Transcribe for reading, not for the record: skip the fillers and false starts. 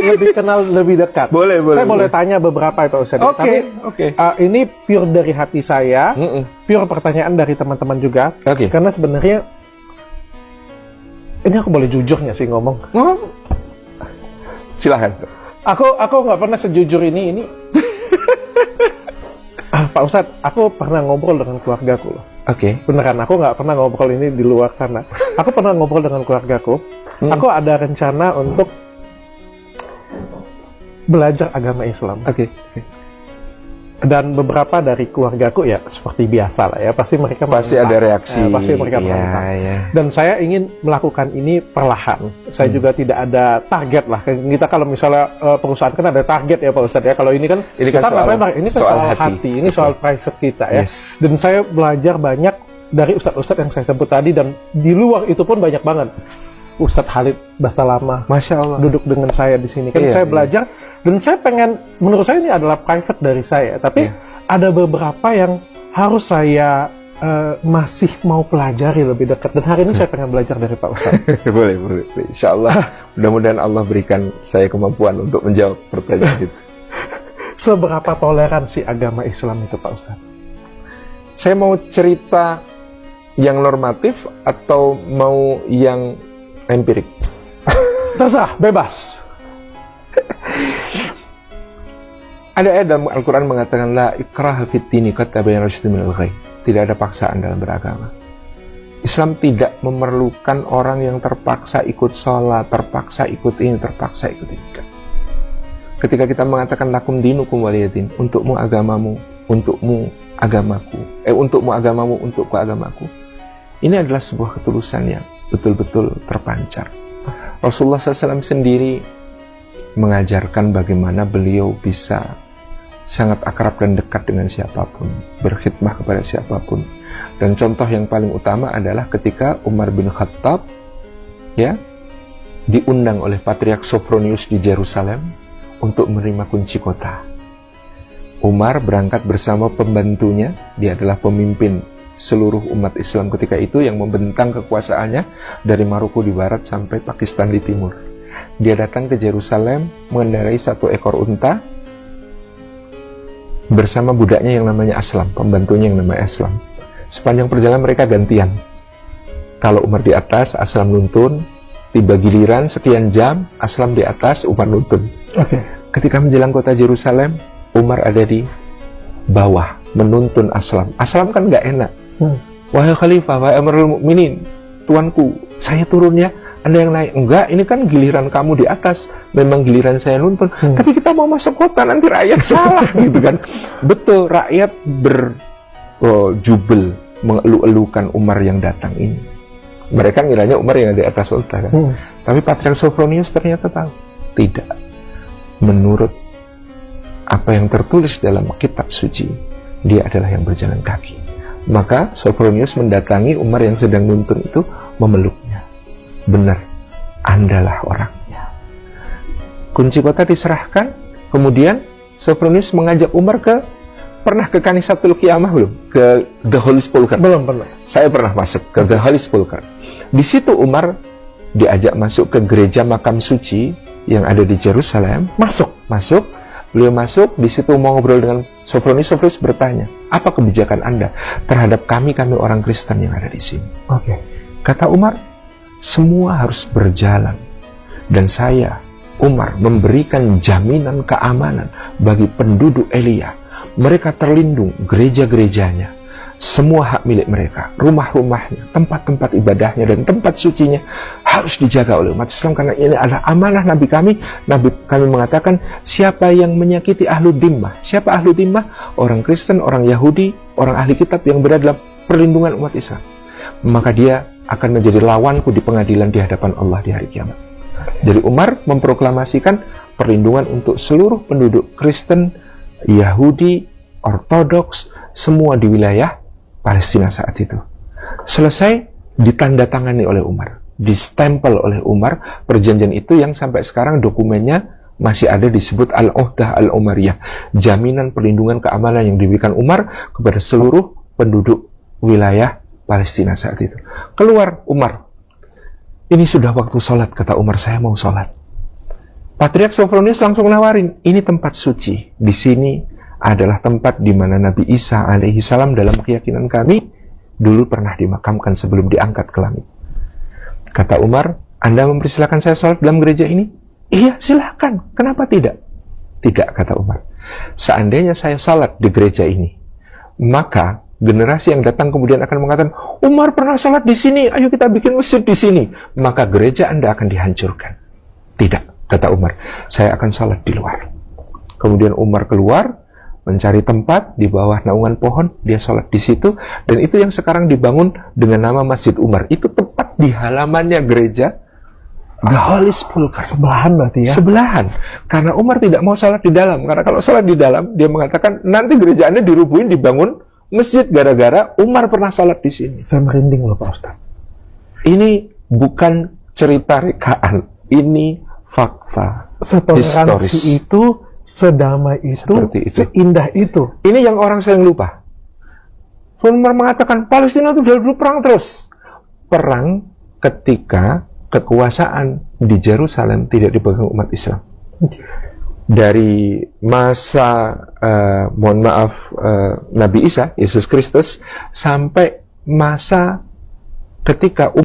lebih kenal lebih dekat. Boleh. Saya boleh tanya beberapa Pak Ustadz. Oke. Ini pure dari hati saya, pure pertanyaan dari teman-teman juga. Karena sebenarnya ini aku boleh jujur nggak sih ngomong? Silahkan. Aku nggak pernah sejujur ini. Pak Ustadz, aku pernah ngobrol dengan keluargaku loh. Beneran, aku nggak pernah ngobrol ini di luar sana. Aku pernah ngobrol dengan keluargaku. Aku ada rencana untuk belajar agama Islam. Dan beberapa dari keluargaku ya seperti biasa lah ya, pasti mereka ada reaksi. Pasti mereka menentang. Dan saya ingin melakukan ini perlahan. Saya juga tidak ada target lah. Kita kalau misalnya perusahaan kan ada target ya Pak Ustadz ya. Kalau ini kan soal hati, ini soal private kita ya. Dan saya belajar banyak dari ustadz-ustadz yang saya sebut tadi, dan di luar itu pun banyak banget. Ustadz Khalid Basalamah, Masya Allah, duduk dengan saya di sini. Kan saya belajar. Dan saya pengen, menurut saya ini adalah private dari saya, tapi ada beberapa yang harus saya masih mau pelajari lebih dekat. Dan hari ini saya pengen belajar dari Pak Ustadz. Boleh. Insya Allah, mudah-mudahan Allah berikan saya kemampuan untuk menjawab pertanyaan itu. Seberapa toleransi agama Islam itu Pak Ustadz? Saya mau cerita yang normatif atau mau yang empirik? Terserah, bebas. Ada ayat dalam Al-Quran mengatakan la ikraha fid dini qad tabayyana rusydu minal ghayy. Tidak ada paksaan dalam beragama. Islam tidak memerlukan orang yang terpaksa ikut sholat, terpaksa ikut ini, terpaksa ikut itu. Ketika kita mengatakan lakum dinukum waliyadin, untukmu agamamu, untukmu agamaku, untukmu agamamu, untukku agamaku. Ini adalah sebuah ketulusan yang betul-betul terpancar. Rasulullah SAW sendiri mengajarkan bagaimana beliau bisa sangat akrab dan dekat dengan siapapun, berkhidmah kepada siapapun. Dan contoh yang paling utama adalah ketika Umar bin Khattab diundang oleh Patriark Sophronius di Yerusalem untuk menerima kunci kota. Umar berangkat bersama pembantunya, dia adalah pemimpin seluruh umat Islam ketika itu yang membentang kekuasaannya dari Maroko di barat sampai Pakistan di timur. Dia datang ke Yerusalem mengendarai 1 ekor unta bersama budaknya yang namanya Aslam, pembantunya yang namanya Aslam. Sepanjang perjalanan mereka gantian. Kalau Umar di atas, Aslam nuntun. Tiba giliran sekian jam, Aslam di atas, Umar nuntun. Ketika menjelang kota Yerusalem, Umar ada di bawah menuntun Aslam. Aslam kan nggak enak. Wahai Khalifah, wahai Amirul Mukminin, tuanku, saya turun ya. Anda yang naik. Enggak, ini kan giliran kamu di atas. Memang giliran saya nuntun. Tapi kita mau masuk kota, nanti rakyat salah gitu kan. Betul, rakyat berjubel mengeluh-elukan Umar yang datang ini. Mereka ngiranya Umar yang di atas unta kan. Tapi Patriark Sophronius ternyata tahu. Tidak. Menurut apa yang tertulis dalam kitab suci, dia adalah yang berjalan kaki. Maka Sophronius mendatangi Umar yang sedang nuntun itu, memeluknya. Benar, Andalah orangnya. Kunci kota diserahkan. Kemudian Sophronius mengajak Umar pernah ke Kanisatul Qiyamah belum? Ke The Holy Sepulchre? Belum pernah. Saya pernah masuk ke The Holy Sepulchre. Di situ Umar diajak masuk ke gereja makam suci yang ada di Yerusalem. Masuk. Beliau masuk, di situ mau ngobrol dengan Sophronius. Sophronius bertanya, apa kebijakan Anda terhadap kami orang Kristen yang ada di sini? Kata Umar, semua harus berjalan. Dan saya, Umar, memberikan jaminan keamanan bagi penduduk Elia. Mereka terlindung, gereja-gerejanya, semua hak milik mereka, rumah-rumahnya, tempat-tempat ibadahnya, dan tempat sucinya harus dijaga oleh umat Islam, karena ini adalah amanah Nabi kami. Nabi kami mengatakan, siapa yang menyakiti ahlu dhimmah. Siapa ahlu dhimmah? Orang Kristen, orang Yahudi, orang ahli kitab yang berada dalam perlindungan umat Islam. Maka dia akan menjadi lawanku di pengadilan di hadapan Allah di hari kiamat. Jadi Umar memproklamasikan perlindungan untuk seluruh penduduk Kristen, Yahudi, Ortodoks, semua di wilayah Palestina saat itu. Selesai, ditandatangani oleh Umar, distempel oleh Umar perjanjian itu yang sampai sekarang dokumennya masih ada, disebut Al-Uhdah Al-Umariyah, jaminan perlindungan keamanan yang diberikan Umar kepada seluruh penduduk wilayah Palestina saat itu. Keluar Umar, ini sudah waktu sholat, kata Umar, saya mau sholat. Patriark Sophronius langsung nawarin, ini tempat suci. Di sini adalah tempat di mana Nabi Isa alaihi salam dalam keyakinan kami dulu pernah dimakamkan sebelum diangkat ke langit. Kata Umar, Anda mempersilahkan saya sholat dalam gereja ini? Iya, silahkan. Kenapa tidak? Tidak, kata Umar. Seandainya saya sholat di gereja ini, maka generasi yang datang kemudian akan mengatakan, Umar pernah sholat di sini, ayo kita bikin masjid di sini. Maka gereja Anda akan dihancurkan. Tidak, kata Umar. Saya akan sholat di luar. Kemudian Umar keluar, mencari tempat di bawah naungan pohon, dia sholat di situ, dan itu yang sekarang dibangun dengan nama Masjid Umar. Itu tepat di halamannya gereja The Holy Sepulchre. Sebelahan berarti ya? Sebelahan. Karena Umar tidak mau sholat di dalam. Karena kalau sholat di dalam, dia mengatakan, nanti gereja Anda dirubuhin, dibangun masjid gara-gara Umar pernah sholat di sini. Saya merinding loh Pak Ustadz. Ini bukan cerita rekaan, ini fakta Setoleransi historis. itu, sedamai itu, seindah itu. Ini yang orang sering lupa. Umar mengatakan Palestina itu dulu perang terus. Perang ketika kekuasaan di Yerusalem tidak dipegang umat Islam. Dari masa Nabi Isa, Yesus Kristus, sampai masa ketika